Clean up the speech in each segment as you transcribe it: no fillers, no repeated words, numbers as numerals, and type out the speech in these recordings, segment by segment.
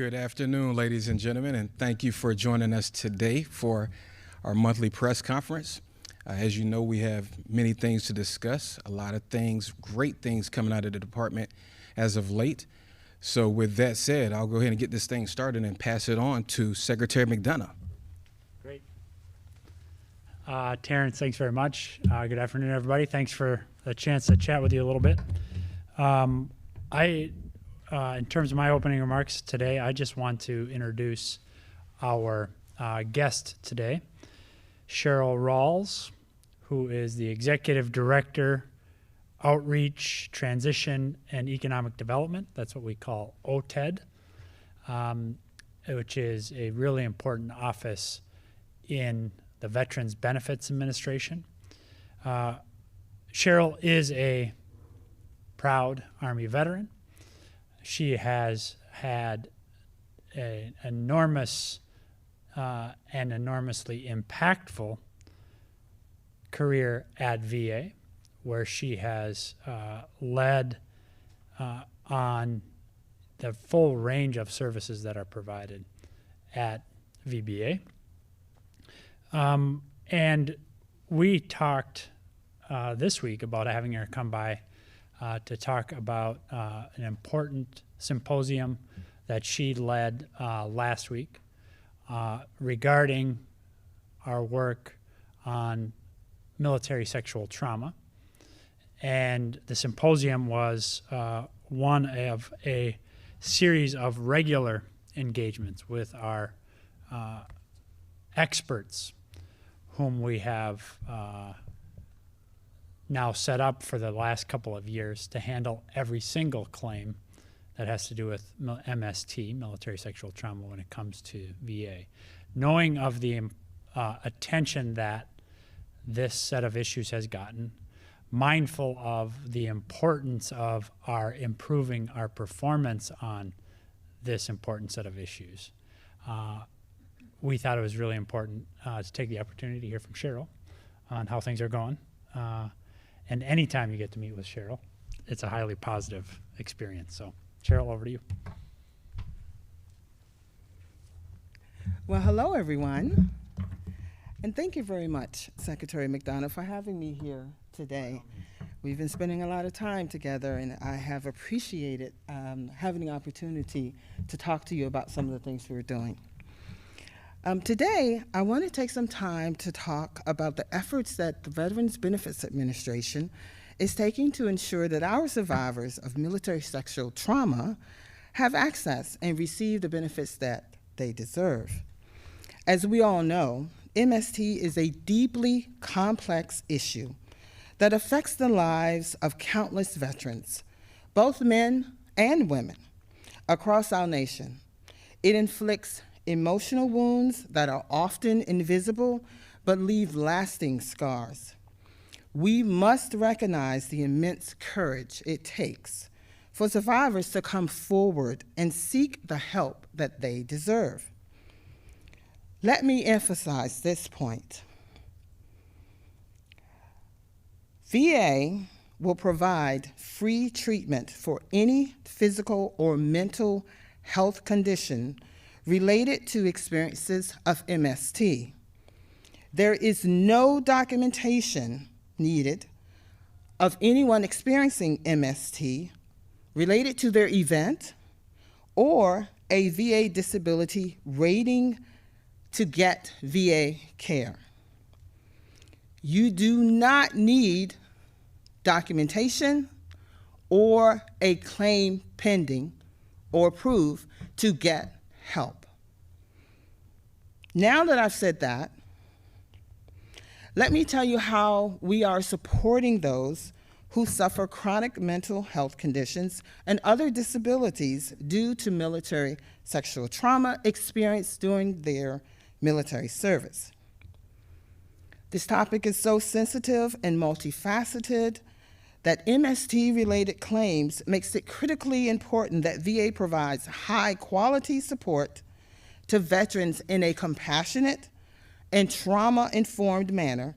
Good afternoon, ladies and gentlemen, and thank you for joining us today for our monthly press conference. As you know, we have many things to discuss, a lot of things, great things coming out of the department as of late. So with that said, I'll go ahead and get this thing started and pass it on to Secretary McDonough. Great. Terrence, thanks very much. Good afternoon, everybody. Thanks for the chance to chat with you a little bit. In terms of my opening remarks today, I just want to introduce our guest today, Cheryl Rawls, who is the Executive Director, Outreach, Transition, and Economic Development. That's what we call OTED, which is a really important office in the Veterans Benefits Administration. Cheryl is a proud Army veteran. She has had an enormous and enormously impactful career at VA, where she has led on the full range of services that are provided at VBA. And we talked this week about having her come by to talk about an important symposium that she led last week regarding our work on military sexual trauma. And the symposium was one of a series of regular engagements with our experts, whom we have now set up for the last couple of years to handle every single claim that has to do with MST, military sexual trauma, when it comes to VA. Knowing of the attention that this set of issues has gotten, mindful of the importance of our improving our performance on this important set of issues, we thought it was really important to take the opportunity to hear from Cheryl on how things are going. And anytime you get to meet with Cheryl, it's a highly positive experience. So, Cheryl, over to you. Well, hello, everyone. And thank you very much, Secretary McDonough, for having me here today. We've been spending a lot of time together, and I have appreciated having the opportunity to talk to you about some of the things we're doing. Today, I want to take some time to talk about the efforts that the Veterans Benefits Administration is taking to ensure that our survivors of military sexual trauma have access and receive the benefits that they deserve. As we all know, MST is a deeply complex issue that affects the lives of countless veterans, both men and women, across our nation. It inflicts emotional wounds that are often invisible but leave lasting scars. We must recognize the immense courage it takes for survivors to come forward and seek the help that they deserve. Let me emphasize this point. VA will provide free treatment for any physical or mental health condition related to experiences of MST. There is no documentation needed of anyone experiencing MST related to their event or a VA disability rating to get VA care. You do not need documentation or a claim pending or approved to get help. Now that I've said that, let me tell you how we are supporting those who suffer chronic mental health conditions and other disabilities due to military sexual trauma experienced during their military service. This topic is so sensitive and multifaceted that MST-related claims makes it critically important that VA provides high-quality support to veterans in a compassionate and trauma-informed manner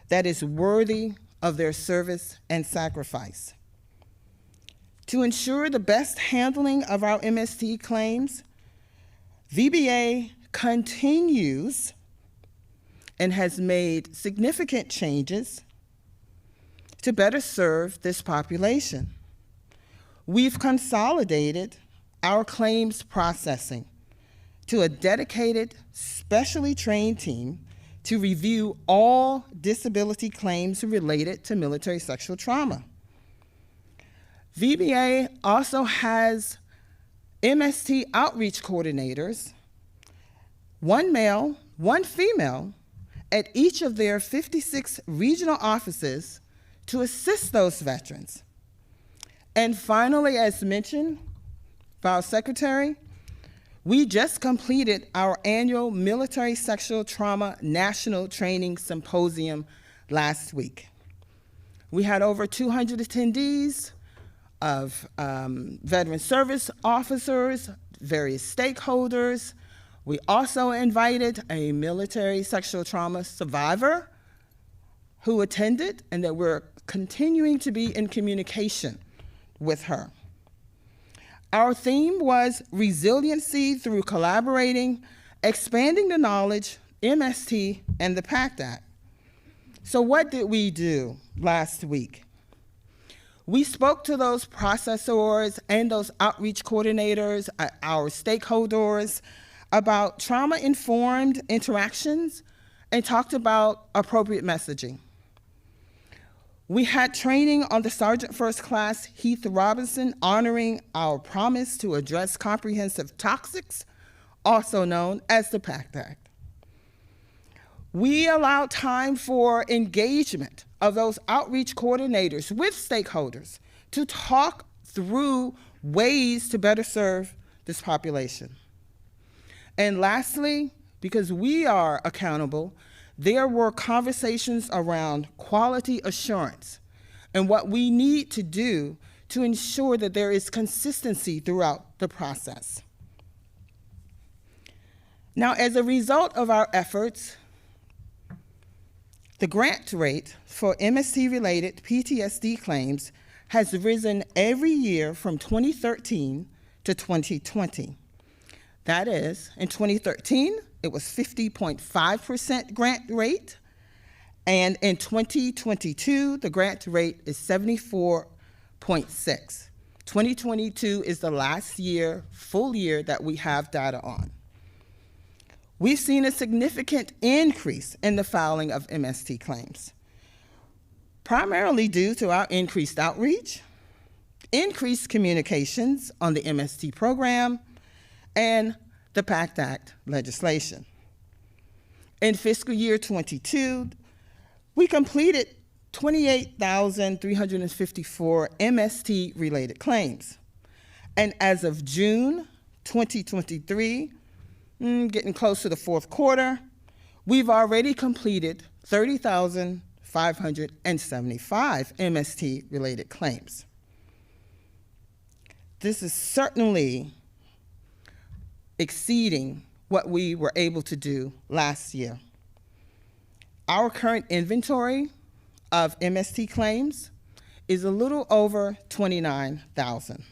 that is worthy of their service and sacrifice. To ensure the best handling of our MST claims, VBA continues and has made significant changes to better serve this population. We've consolidated our claims processing to a dedicated, specially trained team to review all disability claims related to military sexual trauma. VBA also has MST outreach coordinators, one male, one female, at each of their 56 regional offices to assist those veterans. And finally, as mentioned by our secretary, we just completed our annual Military Sexual Trauma National Training Symposium last week. We had over 200 attendees of veteran service officers, various stakeholders. We also invited a military sexual trauma survivor who attended, and that we're continuing to be in communication with her. Our theme was resiliency through collaborating, expanding the knowledge, MST, and the PACT Act. So what did we do last week? We spoke to those processors and those outreach coordinators, our stakeholders, about trauma-informed interactions and talked about appropriate messaging. We had training on the Sergeant First Class Heath Robinson honoring our promise to address comprehensive toxics, also known as the PACT Act. We allowed time for engagement of those outreach coordinators with stakeholders to talk through ways to better serve this population. And lastly, because we are accountable, there were conversations around quality assurance and what we need to do to ensure that there is consistency throughout the process. Now, as a result of our efforts, the grant rate for MST-related PTSD claims has risen every year from 2013 to 2020. That is, in 2013, it was 50.5% grant rate, and in 2022, the grant rate is 74.6. 2022 is the last year, full year, that we have data on. We've seen a significant increase in the filing of MST claims, primarily due to our increased outreach, increased communications on the MST program, and the PACT Act legislation. In fiscal year 22, we completed 28,354 MST-related claims. And as of June 2023, getting close to the fourth quarter, we've already completed 30,575 MST-related claims. This is certainly exceeding what we were able to do last year. Our current inventory of MST claims is a little over 29,000.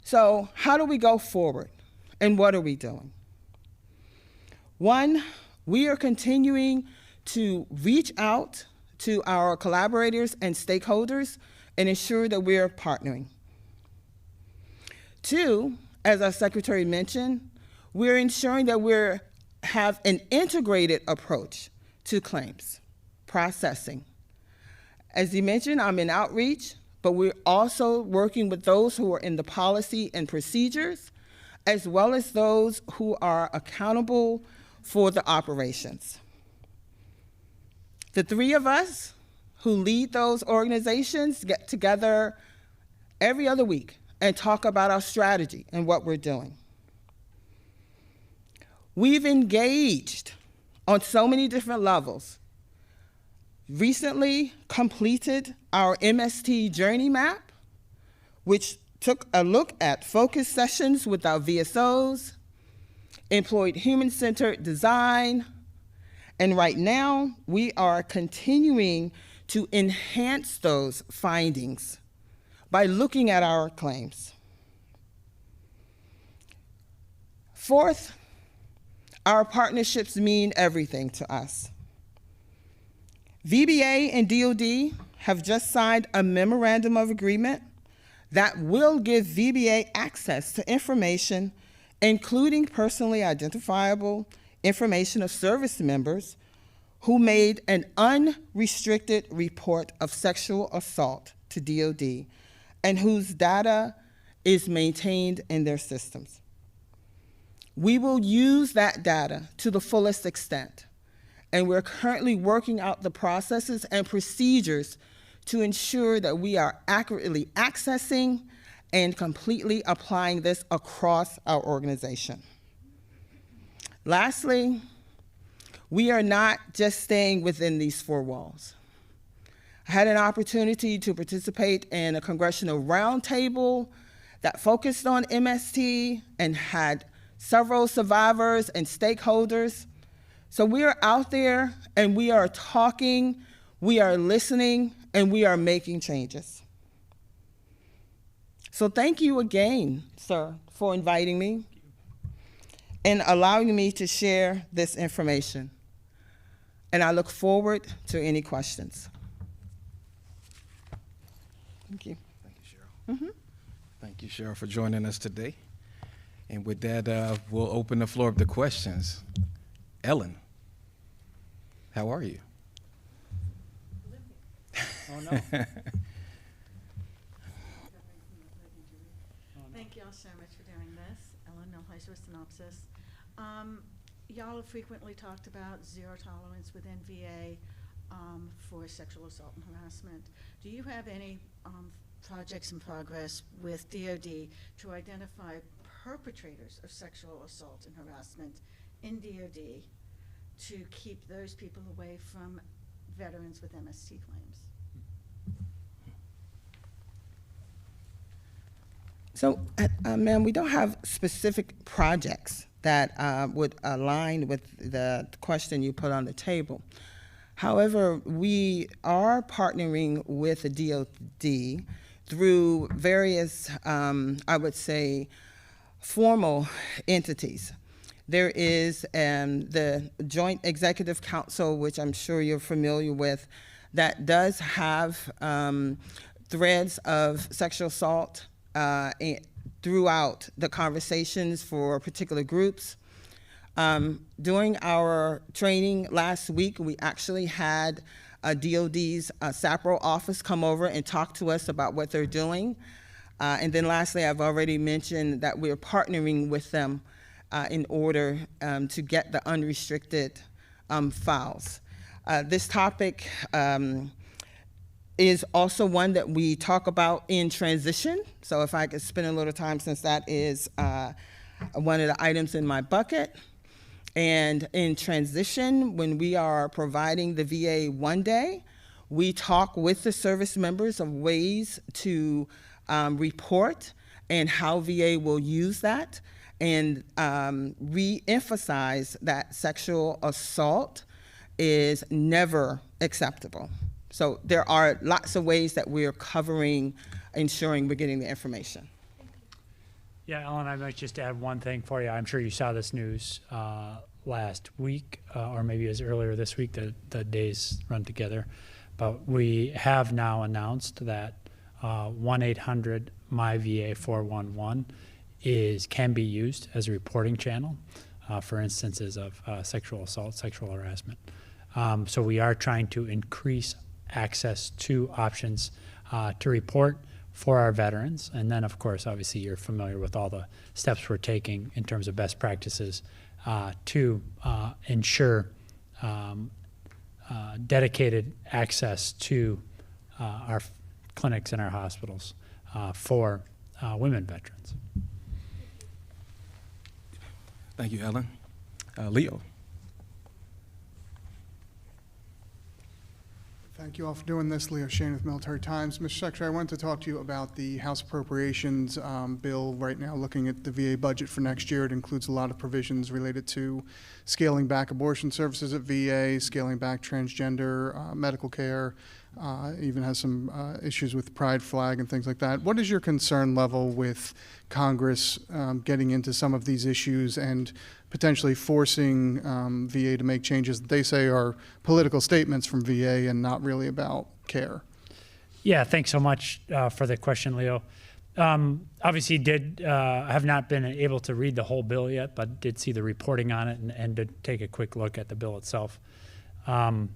So how do we go forward, and what are we doing? One, we are continuing to reach out to our collaborators and stakeholders and ensure that we're partnering. Two, as our secretary mentioned, we're ensuring that we have an integrated approach to claims processing. As he mentioned, I'm in outreach, but we're also working with those who are in the policy and procedures, as well as those who are accountable for the operations. The three of us who lead those organizations get together every other week and talk about our strategy and what we're doing. We've engaged on so many different levels. Recently completed our MST journey map, which took a look at focus sessions with our VSOs, employed human-centered design, and right now we are continuing to enhance those findings by looking at our claims. Fourth, our partnerships mean everything to us. VBA and DoD have just signed a memorandum of agreement that will give VBA access to information, including personally identifiable information of service members who made an unrestricted report of sexual assault to DoD and whose data is maintained in their systems. We will use that data to the fullest extent, and we're currently working out the processes and procedures to ensure that we are accurately accessing and completely applying this across our organization. Lastly, we are not just staying within these four walls. I had an opportunity to participate in a congressional roundtable that focused on MST and had several survivors and stakeholders. So we are out there and we are talking, we are listening, and we are making changes. So thank you again, sir, for inviting me and allowing me to share this information. And I look forward to any questions. Thank you. Thank you, Cheryl. Thank you, Cheryl, for joining us today. And with that, we'll open the floor up to questions. Ellen, how are you? Oh, no. Thank you all so much for doing this. Ellen Milheiser with Synopsis. Y'all have frequently talked about zero tolerance within VA for sexual assault and harassment. Do you have any projects in progress with DoD to identify perpetrators of sexual assault and harassment in DoD to keep those people away from veterans with MST claims? So, ma'am, we don't have specific projects that would align with the question you put on the table. However, we are partnering with the DoD through various, I would say, formal entities. There is the Joint Executive Council, which I'm sure you're familiar with, that does have threads of sexual assault throughout the conversations for particular groups. During our training last week, we actually had DoD's SAPRO office come over and talk to us about what they're doing. And then lastly, I've already mentioned that we're partnering with them in order to get the unrestricted files. This topic is also one that we talk about in transition. So if I could spend a little time, since that is one of the items in my bucket. And in transition, when we are providing the VA one day, we talk with the service members of ways to report and how VA will use that, and re-emphasize that sexual assault is never acceptable. So there are lots of ways that we're covering, ensuring we're getting the information. Yeah, Ellen, I might just add one thing for you. I'm sure you saw this news last week, or maybe it was earlier this week. The days run together. But we have now announced that 1-800-MyVA411 can be used as a reporting channel for instances of sexual assault, sexual harassment. So we are trying to increase access to options to report for our veterans. And then, of course, obviously, you're familiar with all the steps we're taking in terms of best practices to ensure dedicated access to our clinics and our hospitals for women veterans. Thank you, Ellen. Leo. Thank you all for doing this. Leo Shane with Military Times. Mr. Secretary, I wanted to talk to you about the House Appropriations bill right now, looking at the VA budget for next year. It includes a lot of provisions related to scaling back abortion services at VA, scaling back transgender medical care, even has some issues with pride flag and things like that. What is your concern level with Congress getting into some of these issues and potentially forcing VA to make changes that they say are political statements from VA and not really about care? Yeah, thanks so much for the question, Leo. Obviously, have not been able to read the whole bill yet, but did see the reporting on it and did take a quick look at the bill itself. I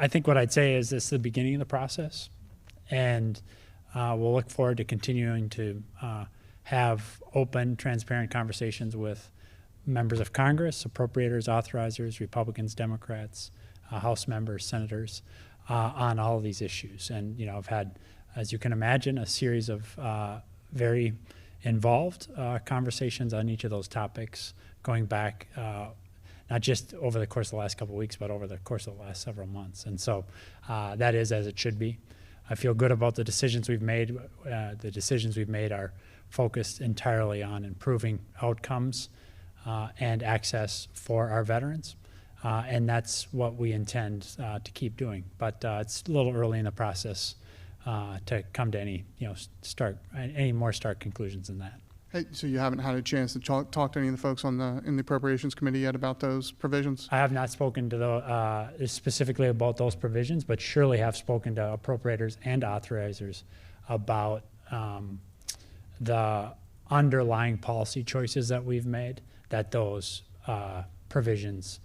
think what I'd say is this is the beginning of the process, and we'll look forward to continuing to have open, transparent conversations with members of Congress, appropriators, authorizers, Republicans, Democrats, House members, senators, on all of these issues. And, I've had, as you can imagine, a series of very involved conversations on each of those topics, going back not just over the course of the last couple of weeks, but over the course of the last several months. And so that is as it should be. I feel good about the decisions we've made. The decisions we've made are focused entirely on improving outcomes and access for our veterans. And that's what we intend to keep doing. But it's a little early in the process to come to any more stark conclusions than that. Hey, so you haven't had a chance to talk to any of the folks in the Appropriations Committee yet about those provisions? I have not spoken to specifically about those provisions, but surely have spoken to appropriators and authorizers about the underlying policy choices that we've made, that those provisions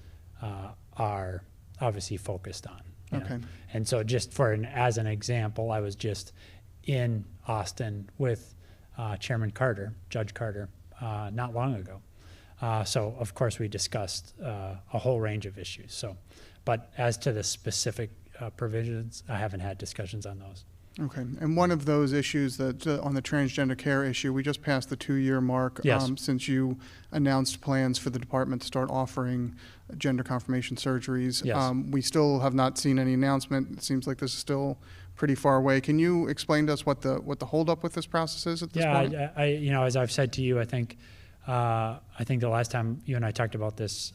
are obviously focused on. Okay. And so just as an example, I was just in Austin with Chairman Carter, Judge Carter, not long ago. So of course we discussed a whole range of issues. So, but as to the specific provisions, I haven't had discussions on those. Okay, and one of those issues that on the transgender care issue, we just passed the 2-year mark. Yes. Since you announced plans for the department to start offering gender confirmation surgeries. Yes. We still have not seen any announcement. It seems like this is still pretty far away. Can you explain to us what the holdup with this process is at this point? Yeah, as I've said to you, I think the last time you and I talked about this,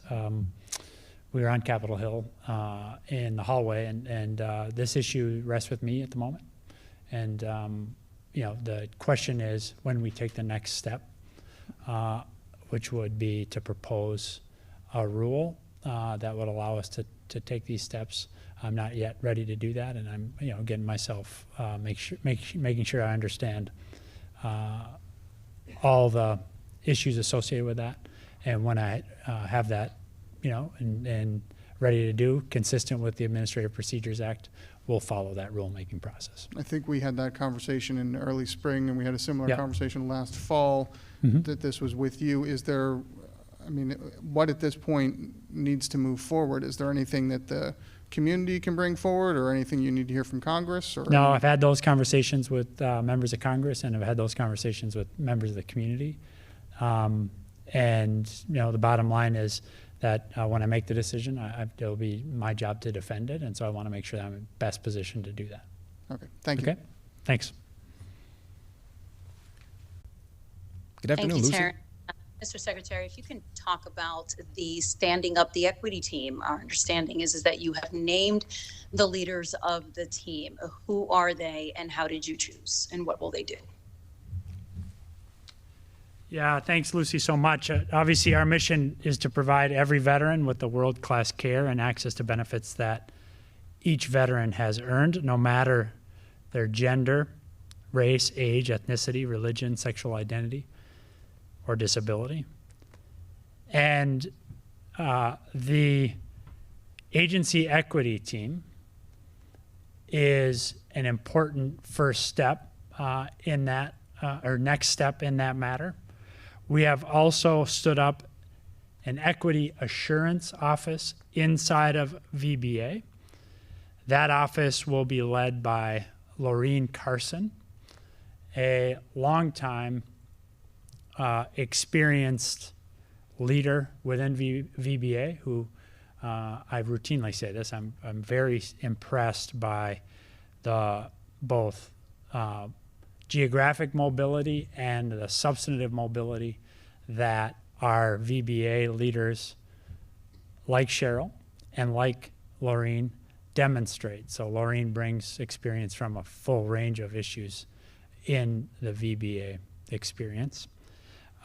we were on Capitol Hill in the hallway, and this issue rests with me at the moment. And the question is when we take the next step, which would be to propose a rule that would allow us to take these steps. I'm not yet ready to do that, and I'm getting myself making sure I understand all the issues associated with that. And when I have that, and ready to do, consistent with the Administrative Procedures Act, we'll follow that rulemaking process. I think we had that conversation in early spring, and we had a similar Yep. conversation last fall that this was with you. Is there, what at this point needs to move forward? Is there anything that the community can bring forward, or anything you need to hear from Congress? Or No, I've had those conversations with members of Congress, and I've had those conversations with members of the community. And the bottom line is that when I make the decision, it'll be my job to defend it, and so I want to make sure that I'm in best position to do that. Okay, thank you. Okay, thanks. Good afternoon, Thank you, Lucy. Terry. Mr. Secretary, if you can talk about the standing up the equity team. Our understanding is that you have named the leaders of the team. Who are they, and how did you choose, and what will they do? Yeah, thanks, Lucy, so much. Obviously, our mission is to provide every veteran with the world-class care and access to benefits that each veteran has earned, no matter their gender, race, age, ethnicity, religion, sexual identity, or disability. And the agency equity team is an important first step in that, or next step in that matter. We have also stood up an equity assurance office inside of VBA. That office will be led by Laureen Carson, a longtime experienced leader within VBA who, I routinely say this, I'm very impressed by the both geographic mobility and the substantive mobility that our VBA leaders like Cheryl and like Laureen, demonstrate. So Laureen brings experience from a full range of issues in the VBA experience.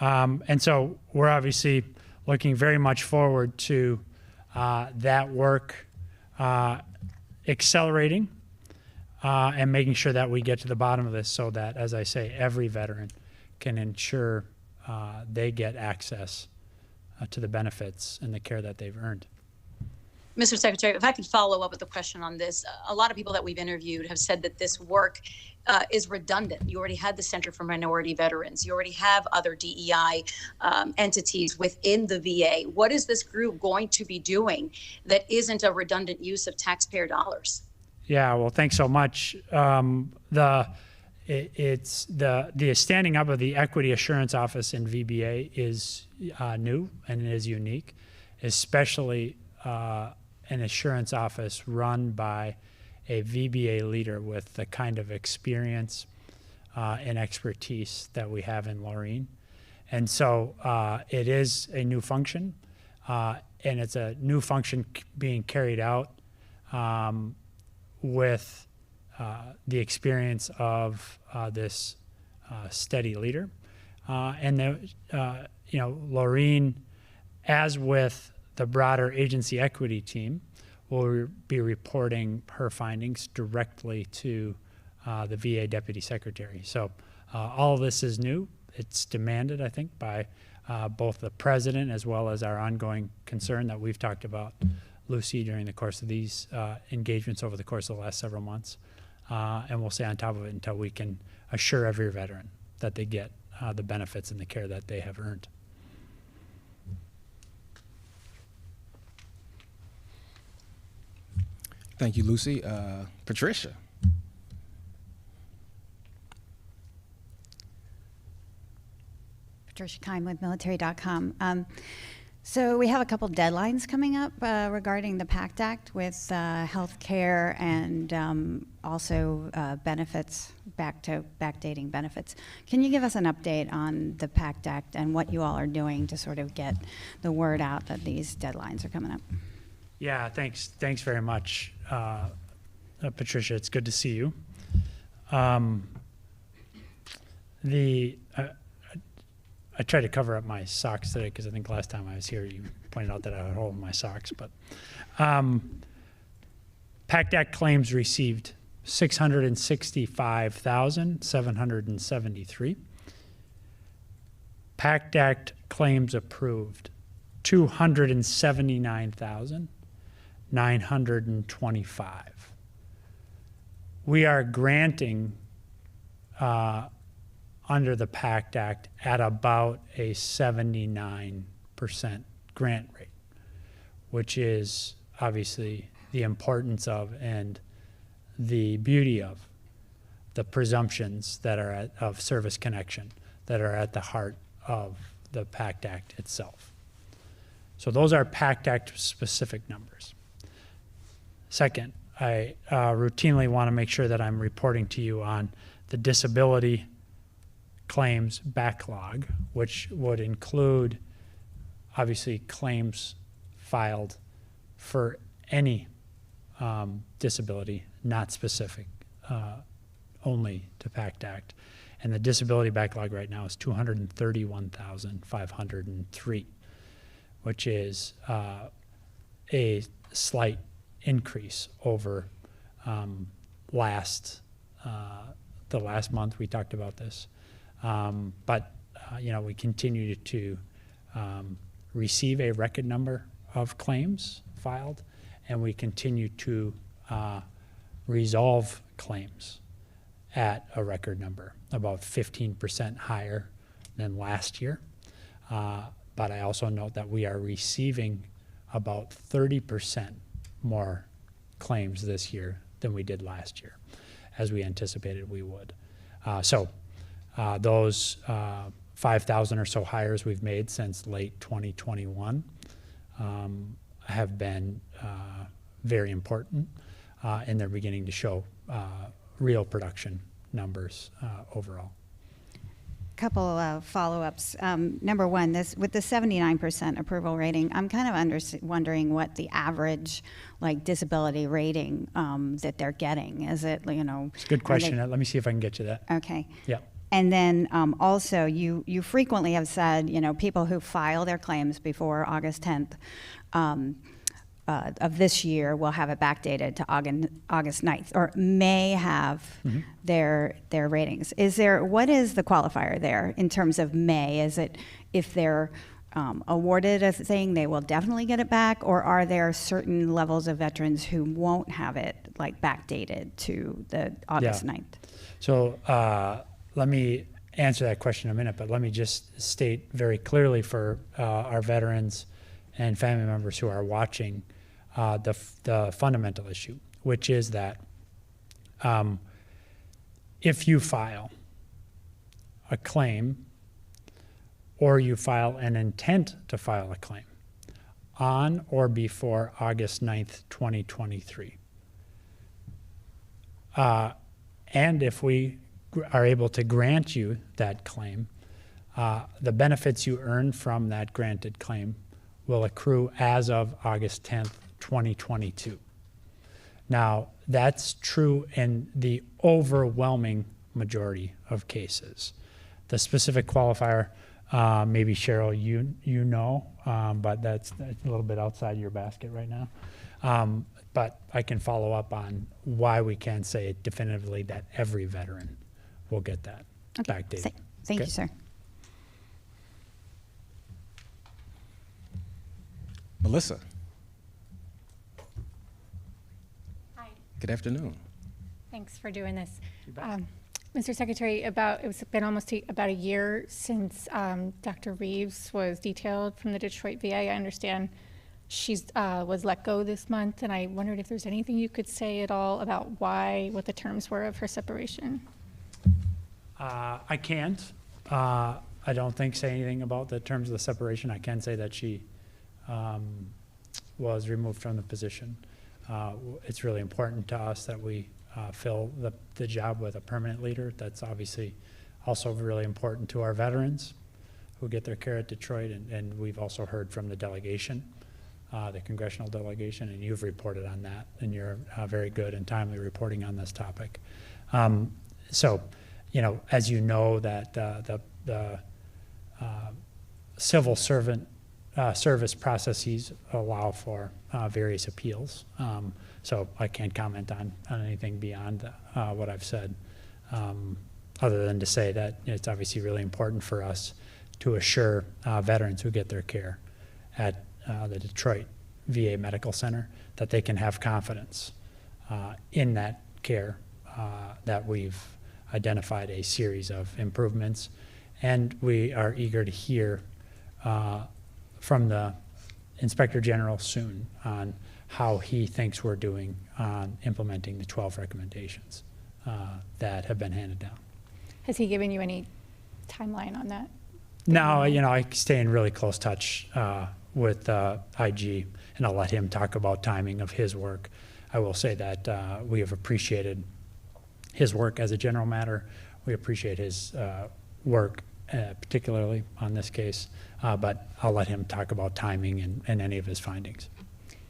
And so we're obviously looking very much forward to that work accelerating and making sure that we get to the bottom of this so that, as I say, every veteran can ensure they get access to the benefits and the care that they've earned. Mr. Secretary, if I could follow up with a question on this. A lot of people that we've interviewed have said that this work is redundant. You already had the Center for Minority Veterans. You already have other DEI entities within the VA. What is this group going to be doing that isn't a redundant use of taxpayer dollars? Yeah, well, thanks so much. It's the standing up of the Equity Assurance Office in VBA is new and it is unique, especially an assurance office run by a VBA leader with the kind of experience and expertise that we have in Laureen. And so it is a new function, and it's a new function being carried out with the experience of this steady leader. Laureen, as with the broader agency equity team, will be reporting her findings directly to the VA Deputy Secretary. So all of this is new. It's demanded, I think, by both the President as well as our ongoing concern that we've talked about, Lucy, during the course of these engagements over the course of the last several months. And we'll stay on top of it until we can assure every veteran that they get the benefits and the care that they have earned. Thank you, Lucy. Patricia. Patricia Kime with military.com. So we have a couple deadlines coming up regarding the PACT Act with health care and also benefits, backdating benefits. Can you give us an update on the PACT Act and what you all are doing to sort of get the word out that these deadlines are coming up? Yeah, thanks very much, Patricia. It's good to see you. I tried to cover up my socks today because I think last time I was here you pointed out that I had a hole in my socks. But PACT Act claims received 665,773. PACT Act claims approved 279,925. We are granting under the PACT Act at about a 79% grant rate, which is obviously the importance of and the beauty of the presumptions that are of service connection that are at the heart of the PACT Act itself. So those are PACT Act specific numbers. Second, I routinely want to make sure that I'm reporting to you on the disability claims backlog, which would include obviously claims filed for any disability, not specific only to PACT Act. And the disability backlog right now is 231,503, which is a slight increase over the last month we talked about this. But we continue to receive a record number of claims filed, and we continue to resolve claims at a record number, about 15% higher than last year. But I also note that we are receiving about 30% more claims this year than we did last year, as we anticipated we would. Those 5,000 or so hires we've made since late 2021 have been very important, and they're beginning to show real production numbers overall. couple of follow-ups. Number one, this with the 79% approval rating, I'm kind of wondering what the average like disability rating that they're getting. Is it, you know? It's a good question. Let me see if I can get you that. Okay. Yeah. And then also, you frequently have said, you know, people who file their claims before August 10th of this year will have it backdated to August 9th, or may have their ratings. What is the qualifier there in terms of may? Is it if they're awarded a thing, they will definitely get it back, or are there certain levels of veterans who won't have it like backdated to the August 9th? So let me answer that question in a minute, but let me just state very clearly for our veterans and family members who are watching the fundamental issue, which is that if you file a claim or you file an intent to file a claim on or before August 9th, 2023, and if we are able to grant you that claim, the benefits you earn from that granted claim will accrue as of August 10th, 2022. Now, that's true in the overwhelming majority of cases. The specific qualifier, maybe Cheryl, you know, but that's a little bit outside your basket right now. But I can follow up on why we can say definitively that every veteran will get that backdated. Thank you, sir. Melissa. Hi. Good afternoon. Thanks for doing this. Mr. Secretary, it's been almost about a year since Dr. Reeves was detailed from the Detroit VA. I understand she was let go this month, and I wondered if there's anything you could say at all about what the terms were of her separation. I can't. I don't think say anything about the terms of the separation. I can say that she was removed from the position. It's really important to us that we fill the job with a permanent leader. That's obviously also really important to our veterans who get their care at Detroit, and we've also heard from the delegation, the congressional delegation, and you've reported on that, and you're very good and timely reporting on this topic. So, you know, as you know, that the civil servant service processes allow for various appeals. So I can't comment on anything beyond what I've said, other than to say that it's obviously really important for us to assure veterans who get their care at the Detroit VA Medical Center that they can have confidence in that care, that we've identified a series of improvements, and we are eager to hear from the Inspector General soon on how he thinks we're doing on implementing the 12 recommendations that have been handed down. Has he given you any timeline on that? No, you know, I stay in really close touch with IG, and I'll let him talk about timing of his work. I will say that we have appreciated his work as a general matter. We appreciate his work, particularly on this case, but I'll let him talk about timing and any of his findings.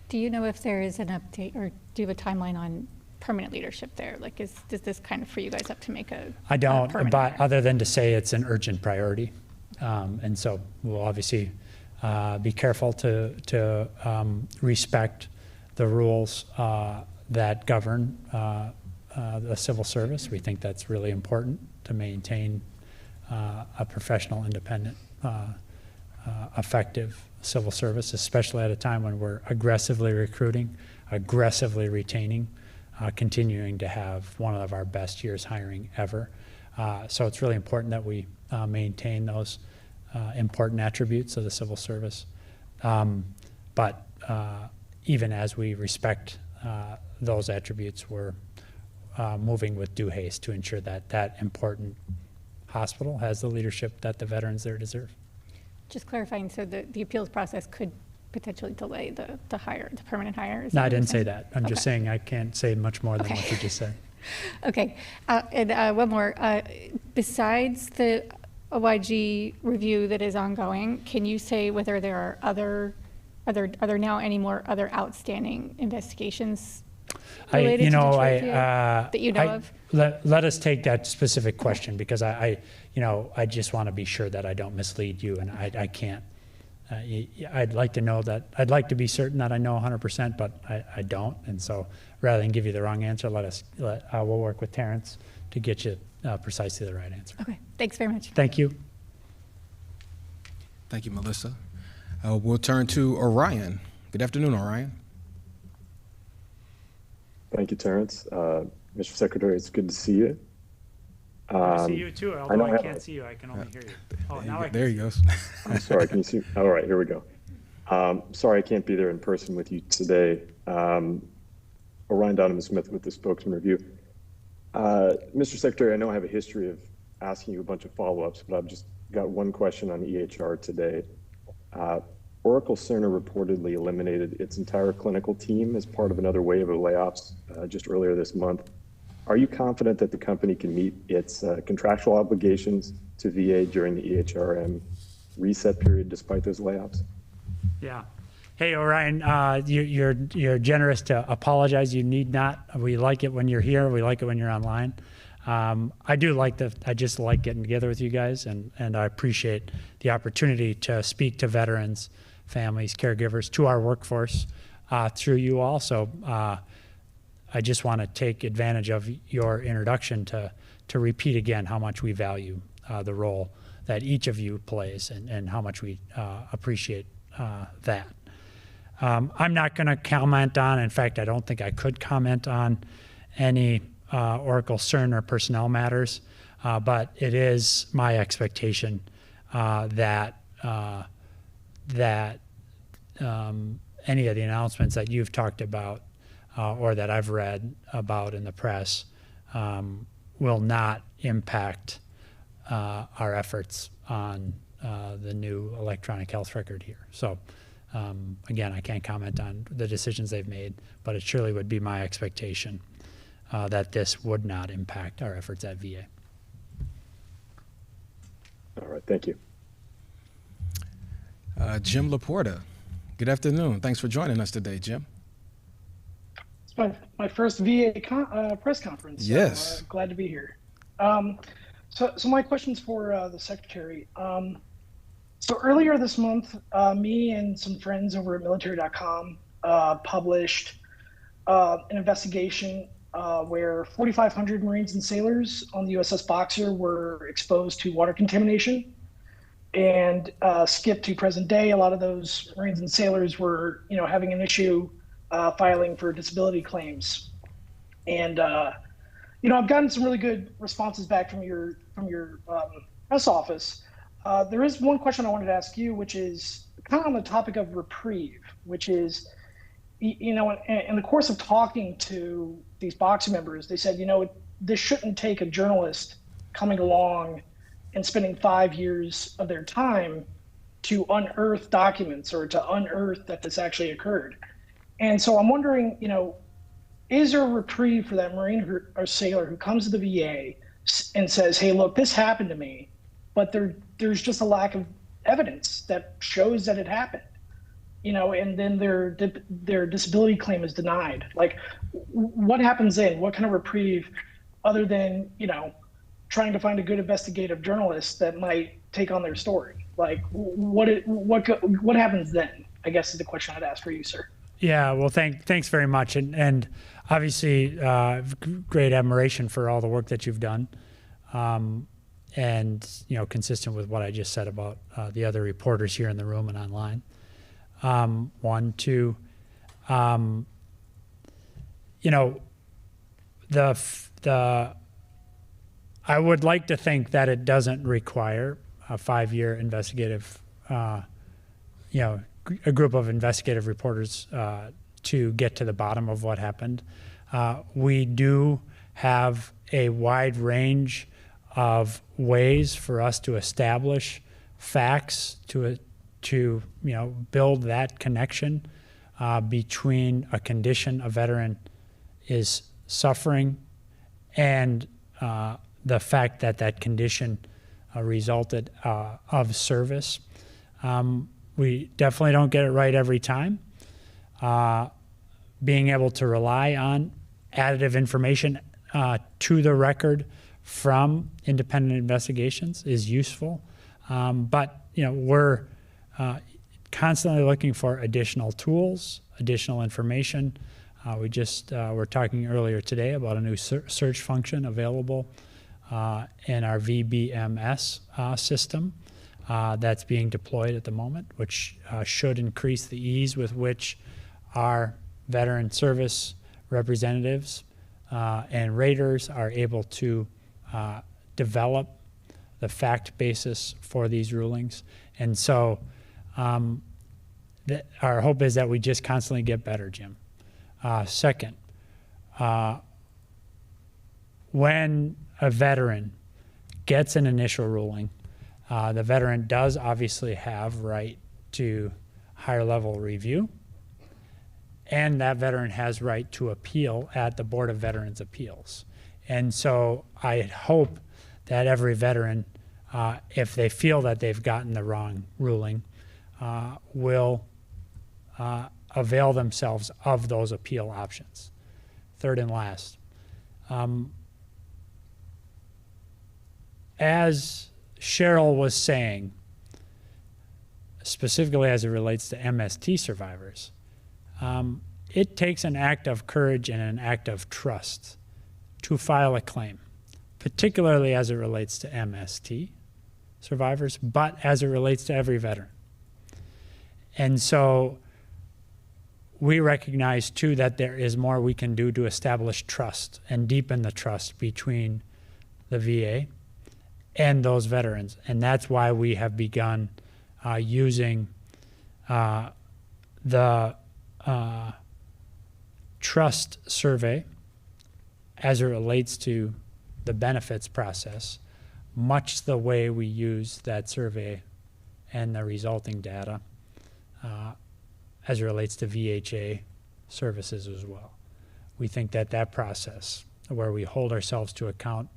Do you know if there is an update, or do you have a timeline on permanent leadership there? Like, does this kind of free you guys up to make a I don't, permanent but hire? other than to say it's an urgent priority. And so we'll obviously be careful to respect the rules that govern the civil service. We think that's really important to maintain a professional, independent, effective civil service, especially at a time when we're aggressively recruiting, aggressively retaining, continuing to have one of our best years hiring ever. So it's really important that we maintain those important attributes of the civil service. But even as we respect those attributes, we're moving with due haste to ensure that that important hospital has the leadership that the veterans there deserve. Just clarifying, so the appeals process could potentially delay the permanent hire? Is No, that I what you're didn't say saying? that. I'm just Okay. saying I can't say much more than Okay. what you just said. Okay, and one more. Besides the OIG review that is ongoing. Can you say whether there are are there now any more other outstanding investigations related to Detroit VA that you know of? Let us take that specific question, because I just want to be sure that I don't mislead you, and I can't. I'd like to know that. I'd like to be certain that I know 100%, but I don't. And so, rather than give you the wrong answer, we'll work with Terrence to get you precisely the right answer. Okay, thanks very much. Thank you. Thank you, Melissa. We'll turn to Orion. Good afternoon, Orion. Thank you, Terrence. Mr. Secretary, it's good to see you. I see you too, although I can't see you. I can only hear you. Oh, now there he goes. I'm sorry, can you see? All right, here we go. Sorry I can't be there in person with you today. Orion Donovan-Smith with the Spokesman Review. Mr. Secretary, I know I have a history of asking you a bunch of follow-ups, but I've just got one question on EHR today. Oracle Cerner reportedly eliminated its entire clinical team as part of another wave of layoffs just earlier this month. Are you confident that the company can meet its contractual obligations to VA during the EHRM reset period despite those layoffs? Yeah. Hey, Orion, you're generous to apologize. You need not. We like it when you're here. We like it when you're online. I just like getting together with you guys, and I appreciate the opportunity to speak to veterans, families, caregivers, to our workforce through you all. So I just want to take advantage of your introduction to repeat again how much we value the role that each of you plays, and how much we appreciate that. I'm not going to comment on, in fact, I don't think I could comment on any Oracle Cerner personnel matters, but it is my expectation that any of the announcements that you've talked about or that I've read about in the press will not impact our efforts on the new electronic health record here. So again, I can't comment on the decisions they've made, but it surely would be my expectation that this would not impact our efforts at VA. All right, thank you. Jim Laporta. Good afternoon. Thanks for joining us today, Jim. It's my first VA press conference. So, yes. Glad to be here. So my question's for the Secretary. So earlier this month, me and some friends over at military.com published an investigation where 4,500 Marines and sailors on the USS Boxer were exposed to water contamination. And skip to present day, a lot of those Marines and sailors were, having an issue filing for disability claims. And I've gotten some really good responses back from your press office. There is one question I wanted to ask you, which is kind of on the topic of reprieve, which is, in the course of talking to these Boxer members, they said, this shouldn't take a journalist coming along and spending 5 years of their time to unearth documents or to unearth that this actually occurred. And so I'm wondering, is there a reprieve for that Marine or sailor who comes to the VA and says, hey, look, this happened to me, but there's just a lack of evidence that shows that it happened, and then their disability claim is denied. Like, what happens then? What kind of reprieve, other than, trying to find a good investigative journalist that might take on their story? Like, what happens then, I guess, is the question I'd ask for you, sir. Yeah, well, thanks very much. And obviously, great admiration for all the work that you've done. And, consistent with what I just said about the other reporters here in the room and online. One, two, I would like to think that it doesn't require a 5-year investigative, a group of investigative reporters to get to the bottom of what happened. We do have a wide range of ways for us to establish facts to build that connection between a condition a veteran is suffering and the fact that that condition resulted of service. We definitely don't get it right every time. Being able to rely on additive information to the record from independent investigations is useful. But we're constantly looking for additional tools, additional information. We just were talking earlier today about a new search function available in our VBMS system that's being deployed at the moment, which should increase the ease with which our veteran service representatives and raters are able to develop the fact basis for these rulings. And so our hope is that we just constantly get better, Jim. Second, when a veteran gets an initial ruling, the veteran does obviously have right to higher level review, and that veteran has right to appeal at the Board of Veterans Appeals. And so I hope that every veteran, if they feel that they've gotten the wrong ruling, will avail themselves of those appeal options. Third and last, as Cheryl was saying, specifically as it relates to MST survivors, it takes an act of courage and an act of trust to file a claim, particularly as it relates to MST survivors, but as it relates to every veteran. And so we recognize, too, that there is more we can do to establish trust and deepen the trust between the VA and those veterans. And that's why we have begun using the trust survey as it relates to the benefits process, much the way we use that survey and the resulting data as it relates to VHA services as well. We think that that process, where we hold ourselves to account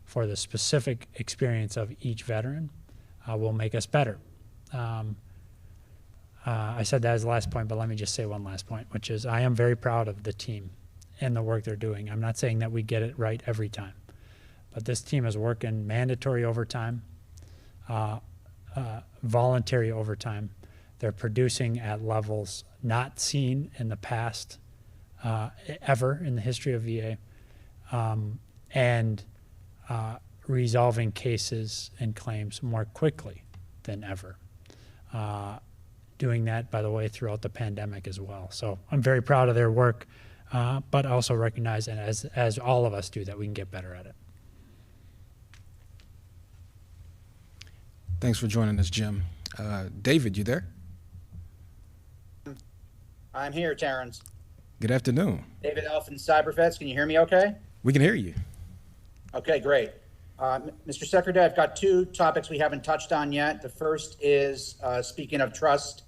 for the specific experience of each veteran, will make us better. I said that as the last point, but let me just say one last point, which is I am very proud of the team and the work they're doing. I'm not saying that we get it right every time, but this team is working mandatory overtime, voluntary overtime. They're producing at levels not seen in the past ever in the history of VA, and resolving cases and claims more quickly than ever. Doing that, by the way, throughout the pandemic as well. So I'm very proud of their work, but also recognize, and as all of us do, that we can get better at it. Thanks for joining us, Jim. David, you there? I'm here, Terrence. Good afternoon. David Elfin, Cybervets. Can you hear me okay? We can hear you. Okay, great. Mr. Secretary, I've got two topics we haven't touched on yet. The first is, speaking of trust,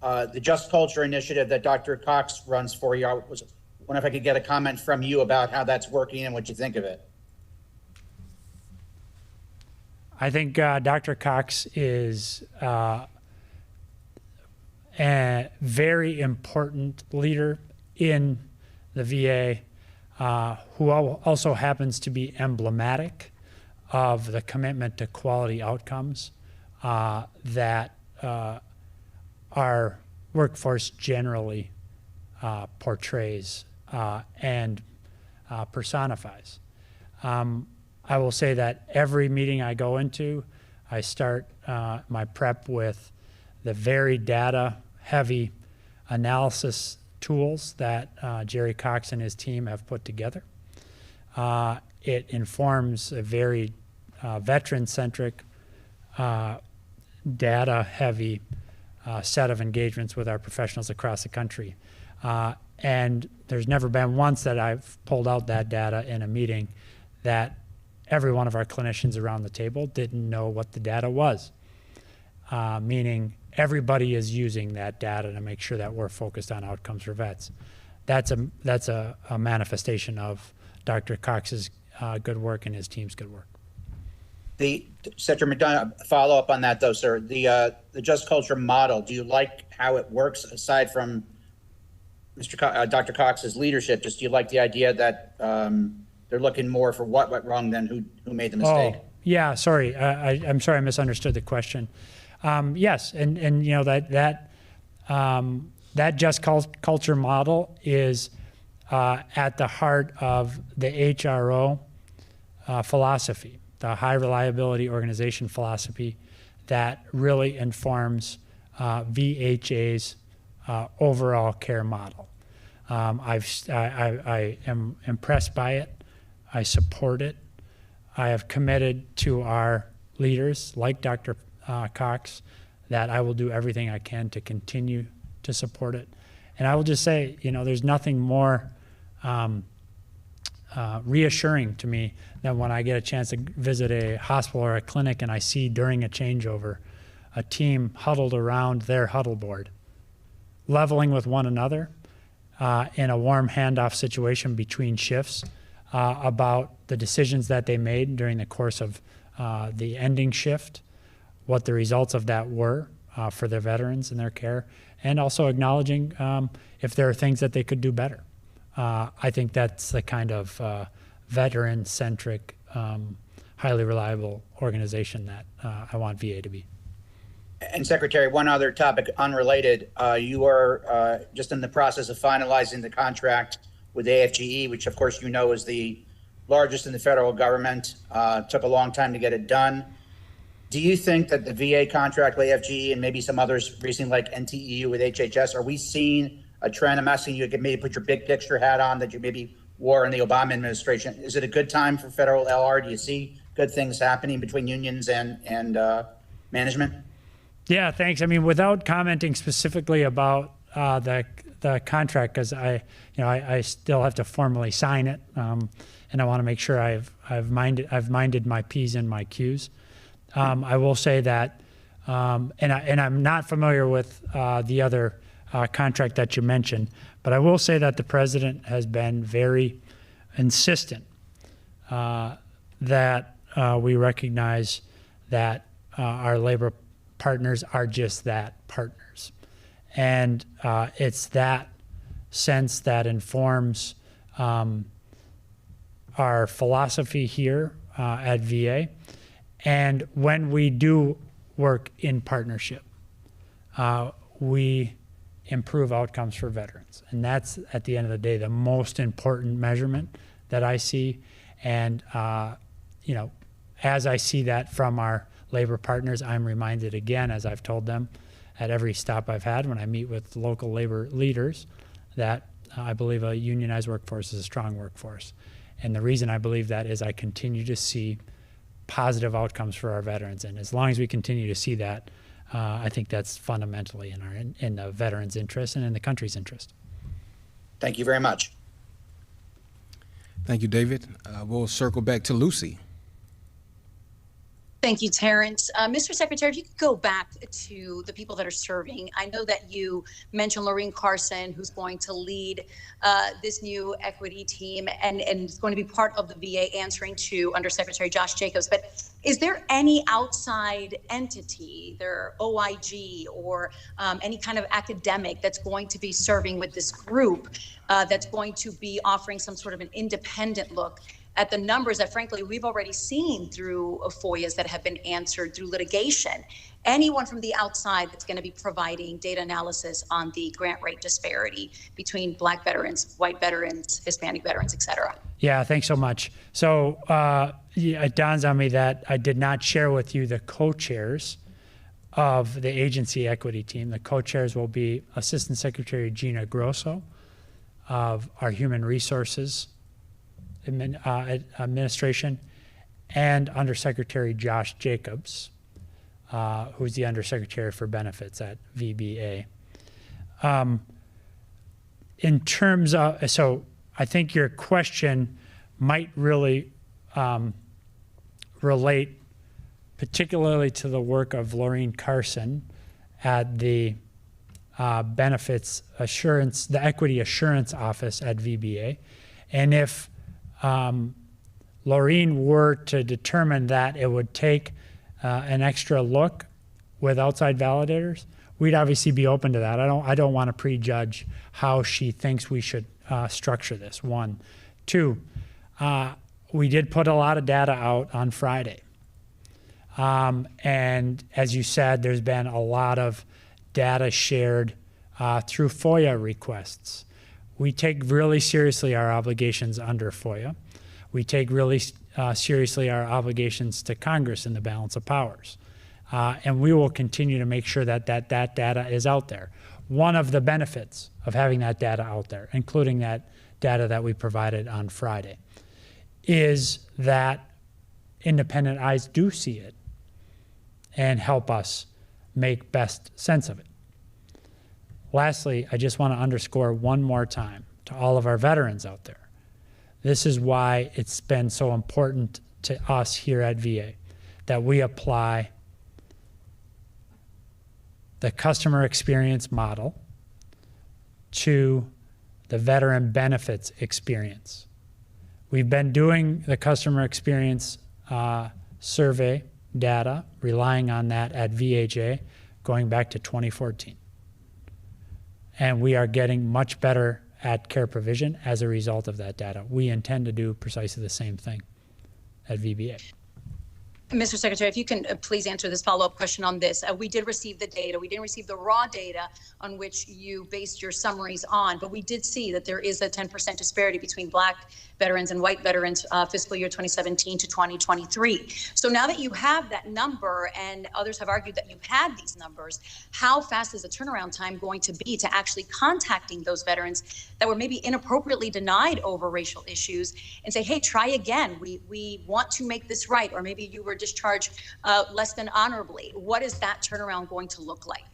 the Just Culture initiative that Dr. Cox runs for you. I was wondering if I could get a comment from you about how that's working and what you think of it. I think Dr. Cox is a very important leader in the VA, who also happens to be emblematic of the commitment to quality outcomes that our workforce generally portrays and personifies. I will say that every meeting I go into, I start my prep with the very data-heavy analysis tools that Jerry Cox and his team have put together. It informs a very veteran-centric, data-heavy set of engagements with our professionals across the country. And there's never been once that I've pulled out that data in a meeting that every one of our clinicians around the table didn't know what the data was, meaning everybody is using that data to make sure that we're focused on outcomes for vets. That's a manifestation of Dr. Cox's good work and his team's good work. The Secretary McDonough, follow up on that though, sir. The Just Culture model, do you like how it works aside from Dr. Cox's leadership? Just do you like the idea that they're looking more for what went wrong than who made the mistake? Oh, yeah, sorry. I'm sorry I misunderstood the question. Yes, and you know that Just Culture model is at the heart of the HRO philosophy, the high reliability organization philosophy that really informs VHA's overall care model. I am impressed by it. I support it. I have committed to our leaders, like Dr. Cox, that I will do everything I can to continue to support it. And I will just say, you know, there's nothing more reassuring to me than when I get a chance to visit a hospital or a clinic and I see during a changeover a team huddled around their huddle board, leveling with one another in a warm handoff situation between shifts about the decisions that they made during the course of the ending shift, what the results of that were for their veterans and their care, and also acknowledging if there are things that they could do better. I think that's the kind of veteran-centric, highly reliable organization that I want VA to be. And Secretary, one other topic unrelated. You are just in the process of finalizing the contract with AFGE, which of course you know is the largest in the federal government. Took a long time to get it done. Do you think that the VA contract with AFGE and maybe some others recently like NTEU with HHS, are we seeing a trend? I'm asking you to maybe put your big picture hat on that you maybe wore in the Obama administration. Is it a good time for federal LR? Do you see good things happening between unions and management? Yeah, thanks. I mean, without commenting specifically about the contract, because I still have to formally sign it, and I want to make sure I've minded my P's and my Q's. I will say that, and I'm not familiar with the other contract that you mentioned, but I will say that the president has been very insistent that we recognize that our labor partners are just that, partners. And it's that sense that informs our philosophy here at VA. And when we do work in partnership, we improve outcomes for veterans. And that's, at the end of the day, the most important measurement that I see. And, you know, as I see that from our labor partners, I'm reminded again, as I've told them at every stop I've had when I meet with local labor leaders, that I believe a unionized workforce is a strong workforce. And the reason I believe that is I continue to see positive outcomes for our veterans. And as long as we continue to see that, I think that's fundamentally in the veterans' interest and in the country's interest. Thank you very much. Thank you, David. We'll circle back to Lucy. Thank you, Terrence. Mr. Secretary, if you could go back to the people that are serving. I know that you mentioned Lorene Carson, who's going to lead this new equity team and is going to be part of the VA answering to Undersecretary Josh Jacobs. But is there any outside entity, their OIG or any kind of academic that's going to be serving with this group that's going to be offering some sort of an independent look at the numbers that, frankly, we've already seen through FOIAs that have been answered through litigation? Anyone from the outside that's going to be providing data analysis on the grant rate disparity between Black veterans, white veterans, Hispanic veterans, et cetera? Yeah, thanks so much. So it dawns on me that I did not share with you the co-chairs of the agency equity team. The co-chairs will be Assistant Secretary Gina Grosso of our Human Resources Administration, and Undersecretary Josh Jacobs, who's the Undersecretary for Benefits at VBA. In terms of, so I think your question might really relate particularly to the work of Lorene Carson at the Benefits Assurance, the Equity Assurance Office at VBA. And if Laureen were to determine that it would take an extra look with outside validators, we'd obviously be open to that. I don't want to prejudge how she thinks we should structure this, one. Two, we did put a lot of data out on Friday. And as you said, there's been a lot of data shared through FOIA requests. We take really seriously our obligations under FOIA. We take really seriously our obligations to Congress in the balance of powers. And we will continue to make sure that that data is out there. One of the benefits of having that data out there, including that data that we provided on Friday, is that independent eyes do see it and help us make best sense of it. Lastly, I just want to underscore one more time to all of our veterans out there. This is why it's been so important to us here at VA that we apply the customer experience model to the veteran benefits experience. We've been doing the customer experience survey data, relying on that at VHA, going back to 2014. And we are getting much better at care provision as a result of that data. We intend to do precisely the same thing at VBA. Mr. Secretary, if you can please answer this follow-up question on this. We did receive the data. We didn't receive the raw data on which you based your summaries on, but we did see that there is a 10% disparity between Black veterans and white veterans fiscal year 2017 to 2023. So now that you have that number, and others have argued that you've had these numbers, how fast is the turnaround time going to be to actually contacting those veterans that were maybe inappropriately denied over racial issues and say, hey, try again. We want to make this right, or maybe you were discharged less than honorably. What is that turnaround going to look like?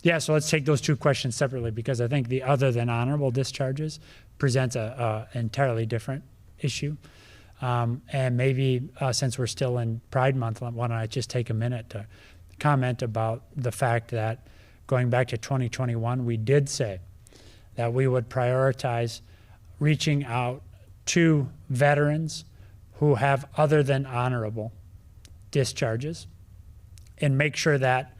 Yeah, so let's take those two questions separately, because I think the other than honorable discharges presents an entirely different issue. And maybe since we're still in Pride Month, why don't I just take a minute to comment about the fact that going back to 2021, we did say that we would prioritize reaching out to veterans who have other than honorable discharges and make sure that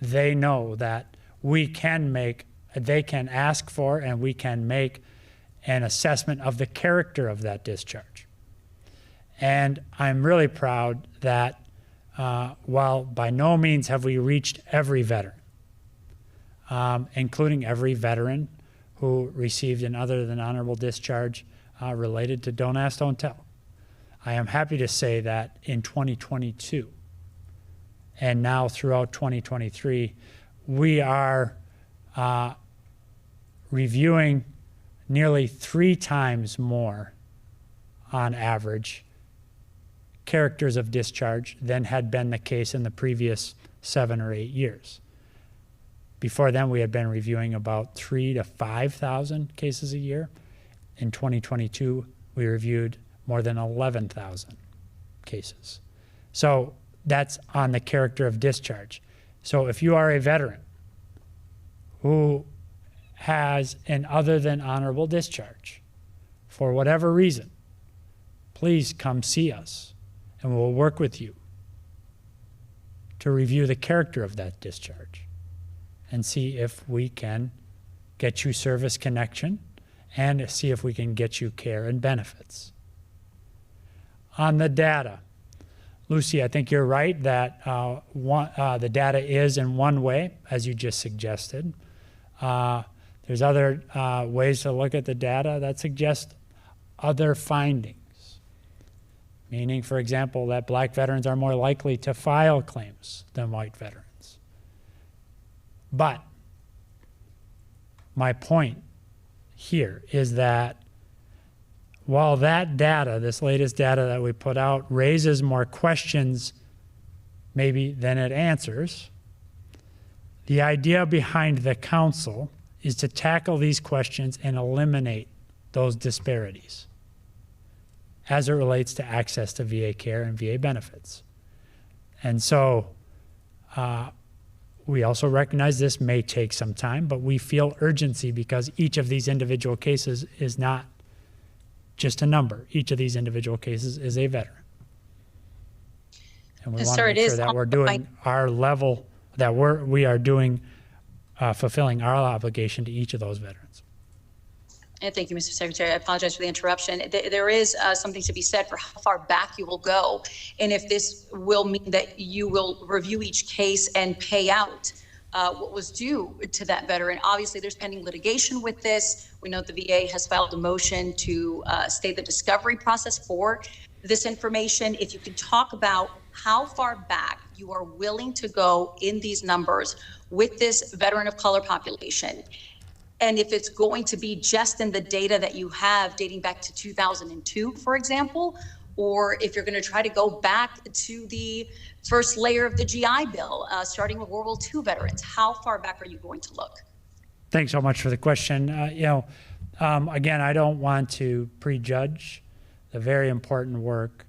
they know that they can ask for and we can make an assessment of the character of that discharge. And I'm really proud that while by no means have we reached every veteran, including every veteran who received an other than honorable discharge related to Don't Ask, Don't Tell, I am happy to say that in 2022 and now throughout 2023, we are reviewing nearly 3 times more on average characters of discharge than had been the case in the previous 7 or 8 years. Before then, we had been reviewing about 3,000 to 5,000 cases a year. In 2022, we reviewed more than 11,000 cases. So that's on the character of discharge. So if you are a veteran who has an other than honorable discharge, for whatever reason, please come see us and we'll work with you to review the character of that discharge and see if we can get you service connection and see if we can get you care and benefits. On the data, Lucy, I think you're right that the data is in one way, as you just suggested. There's other ways to look at the data that suggest other findings, meaning, for example, that Black veterans are more likely to file claims than white veterans. But my point here is that while that data, this latest data that we put out, raises more questions maybe than it answers, the idea behind the council is to tackle these questions and eliminate those disparities as it relates to access to VA care and VA benefits. And so we also recognize this may take some time, but we feel urgency because each of these individual cases is not just a number. Each of these individual cases is a veteran. And we want to Sir, make it sure is that we're on doing our level, that we are doing, fulfilling our obligation to each of those veterans. And thank you, Mr. Secretary. I apologize for the interruption. There is something to be said for how far back you will go, and if this will mean that you will review each case and pay out what was due to that veteran. Obviously, there's pending litigation with this. We know the VA has filed a motion to stay the discovery process for this information. If you could talk about how far back you are willing to go in these numbers with this veteran of color population, and if it's going to be just in the data that you have dating back to 2002, for example, or if you're going to try to go back to the first layer of the GI Bill, starting with World War II veterans. How far back are you going to look? Thanks so much for the question. Again, I don't want to prejudge the very important work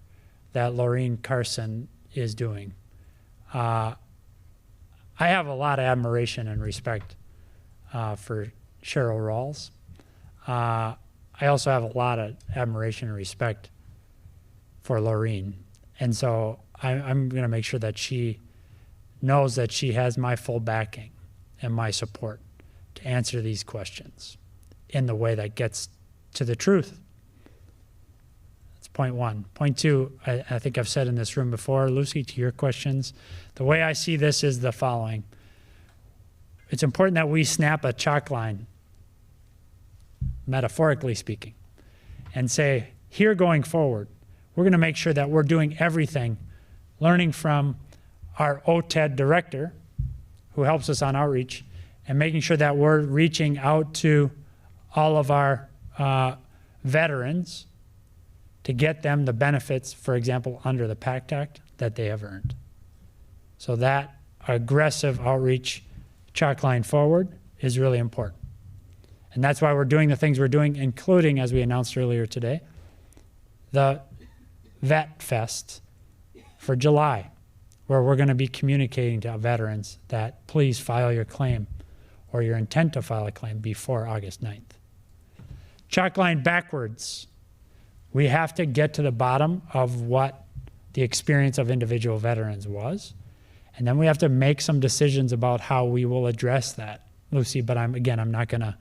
that Laureen Carson is doing. I have a lot of admiration and respect for Cheryl Rawls. I also have a lot of admiration and respect for Laureen. And so I'm going to make sure that she knows that she has my full backing and my support to answer these questions in the way that gets to the truth. That's point one. Point two, I think I've said in this room before, Lucy, to your questions, the way I see this is the following. It's important that we snap a chalk line, metaphorically speaking, and say, here going forward, we're going to make sure that we're doing everything, learning from our OTED director, who helps us on outreach, and making sure that we're reaching out to all of our veterans to get them the benefits, for example, under the PACT Act that they have earned. So that aggressive outreach chalk line forward is really important. And that's why we're doing the things we're doing, including, as we announced earlier today, the Vet Fest for July, where we're going to be communicating to veterans that please file your claim or your intent to file a claim before August 9th. Chalk line backwards. We have to get to the bottom of what the experience of individual veterans was, and then we have to make some decisions about how we will address that, Lucy, but I'm not going to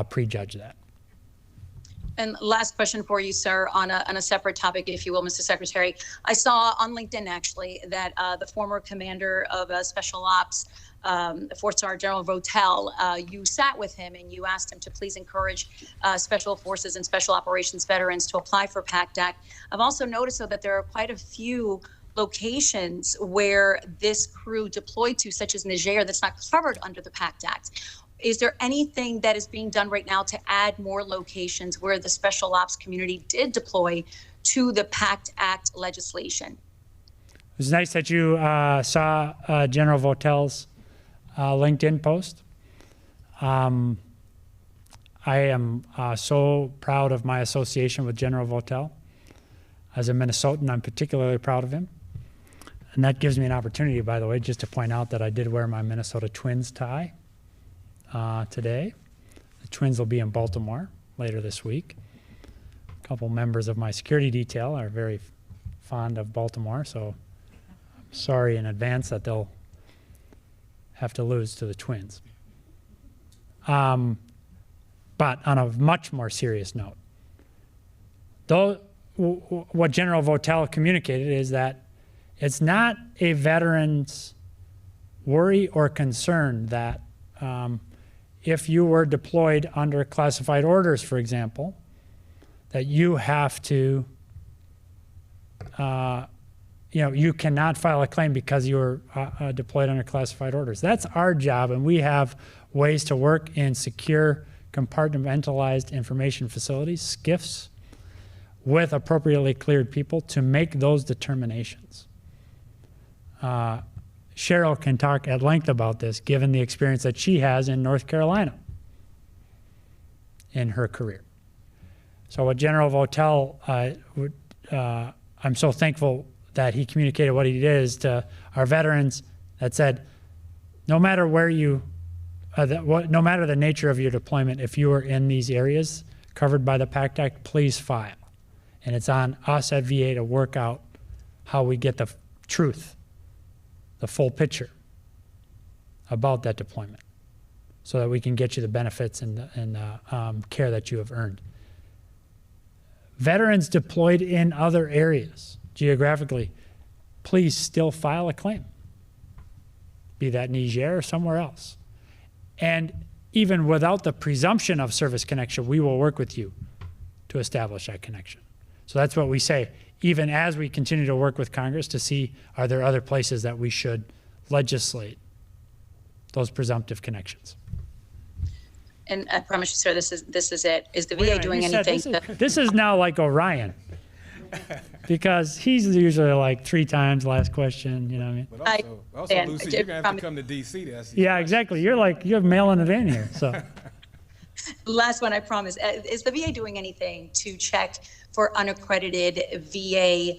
prejudge that. And last question for you, sir, on a separate topic, if you will, Mr. Secretary. I saw on LinkedIn, actually, that the former commander of Special Ops, 4-Star General Votel, you sat with him and you asked him to please encourage Special Forces and Special Operations veterans to apply for PACT Act. I've also noticed, though, that there are quite a few locations where this crew deployed to, such as Niger, that's not covered under the PACT Act. Is there anything that is being done right now to add more locations where the Special Ops community did deploy to the PACT Act legislation? It was nice that you saw General Votel's LinkedIn post. I am so proud of my association with General Votel. As a Minnesotan, I'm particularly proud of him. And that gives me an opportunity, by the way, just to point out that I did wear my Minnesota Twins tie today. The Twins will be in Baltimore later this week. A couple members of my security detail are very fond of Baltimore, so I'm sorry in advance that they'll have to lose to the Twins. But on a much more serious note, what General Votel communicated is that it's not a veteran's worry or concern that if you were deployed under classified orders, for example, that you have to, you cannot file a claim because you were deployed under classified orders. That's our job, and we have ways to work in secure, compartmentalized information facilities, SCIFs, with appropriately cleared people to make those determinations. Cheryl can talk at length about this, given the experience that she has in North Carolina in her career. So what General Votel, I'm so thankful that he communicated what he did is to our veterans that said, no matter where you, no matter the nature of your deployment, if you are in these areas covered by the PACT Act, please file. And it's on us at VA to work out how we get the truth, the full picture about that deployment, so that we can get you the benefits and the care that you have earned. Veterans deployed in other areas geographically, please still file a claim, be that Niger or somewhere else. And even without the presumption of service connection, we will work with you to establish that connection. So that's what we say, even as we continue to work with Congress to see, are there other places that we should legislate those presumptive connections. And I promise you, sir, this is it. Is the VA doing anything? This is now like Orion, because he's usually like 3 times last question, you know what I mean? But also Lucy, you're going to have to come to D.C. to ask these Yeah, questions. exactly. You're mailing it in here, so. Last one, I promise. Is the VA doing anything to check for unaccredited VA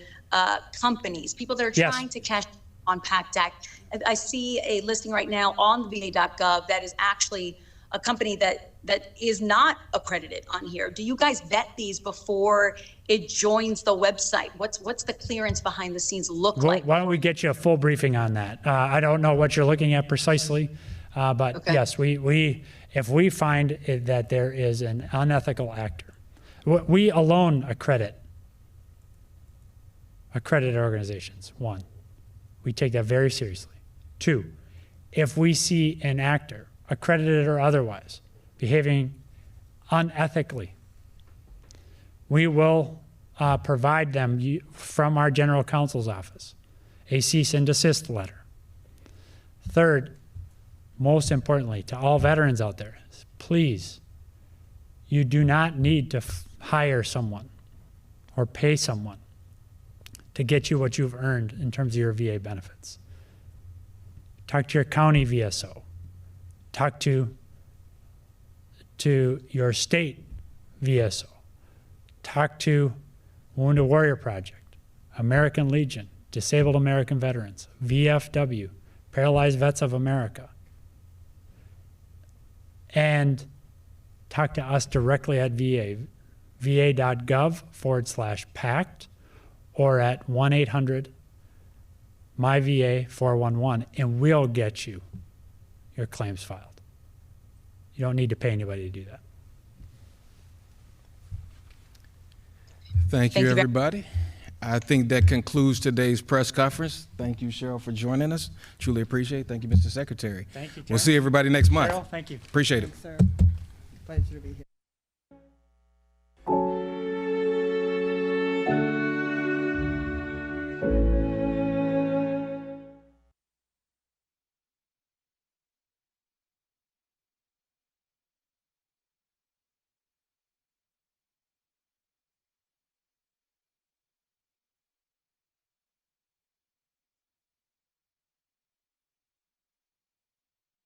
companies, people that are Yes. trying to cash on PACT Act? I see a listing right now on va.gov that is actually a company that is not accredited on here. Do you guys vet these before it joins the website? What's the clearance behind the scenes look like? Why don't we get you a full briefing on that? I don't know what you're looking at precisely, but Okay. yes, if we find that there is an unethical actor, we alone accredit accredited organizations. 1, we take that very seriously. 2, if we see an actor, accredited or otherwise, behaving unethically, we will provide them from our general counsel's office a cease and desist letter. 3rd, most importantly, to all veterans out there, please, you do not need to hire someone or pay someone to get you what you've earned in terms of your VA benefits. Talk to your county VSO. Talk to your state VSO. Talk to Wounded Warrior Project, American Legion, Disabled American Veterans, VFW, Paralyzed Vets of America. And talk to us directly at VA, va.gov/PACT, or at 1-800-MyVA411, and we'll get you your claims filed. You don't need to pay anybody to do that. Thank you, everybody. I think that concludes today's press conference. Thank you, Cheryl, for joining us. Truly appreciate it. Thank you, Mr. Secretary. Thank you, We'll see everybody next month. Cheryl, thank you. Appreciate it. Thanks, sir. Pleasure to be here.